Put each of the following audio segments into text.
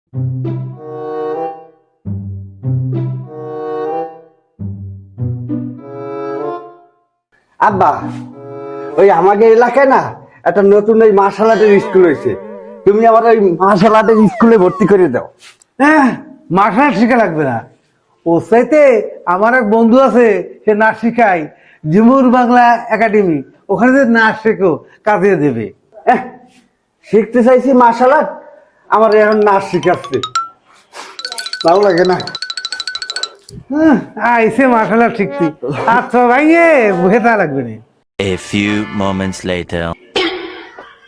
আব্বা, ওই আমাদের এলাকায় না একটা নতুন ওই মার্শাল আর্টের স্কুল হয়েছে, তুমি আমার ওই মার্শাল আর্টের স্কুলে ভর্তি করে দাও। হ্যাঁ, মার্শাল আর্ট শেখা লাগবে না। ও চাইতে আমার এক বন্ধু আছে, সে নাচ শিখায়, ঝুমুর বাংলা একাডেমি। ওখানে যে নাচ শেখো, কাজে দেবে। শিখতে চাইছি মার্শাল আর্ট, আমার এখন নাচ শিখাচ্ছে, ভালো লাগে না। আইসে মার্শাল আর্ট শিখছি। আচ্ছা ভাইয়ে ভেতা লাগবে না। A few moments later.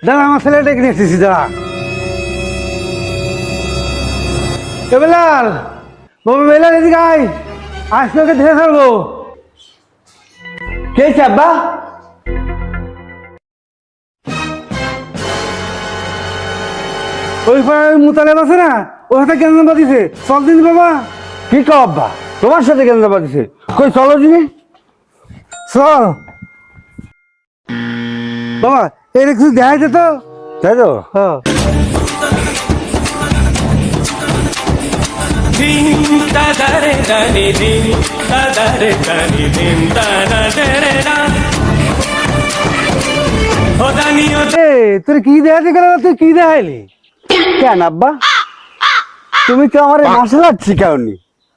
দাঁড়া, আমার ছেলেটাকে নিয়ে এসেছি, দাঁড়া। বেলাল, বাবু বেলাল, এদিকে আয়, আজ তোকে ধরে ফেলবো। কে হয়েছে আব্বা? ওই পাড়ায় মুতালেব আছে না, ওর হাতে কেন বাদিছে, চল দিন বাবা। কি কো আব্বা, তোমার সাথে কেন পাঠিয়েছে? কই চলো দিনে, চল বাবা, এর কিছু দেখা যেত, তাই তো। হ্যাঁ। তোর কি দেখাতে গেল, তুই কি দেখাইলি? কেন আব্বা, তুমি তো আমার মার্শাল আর্ট শিখাওনি।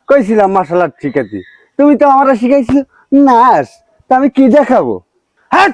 কইছিলাম মার্শাল আর্ট শিখাতি, তুমি তো আমার শিখাইছিল নাচ, তা আমি কি দেখাবো? হাট!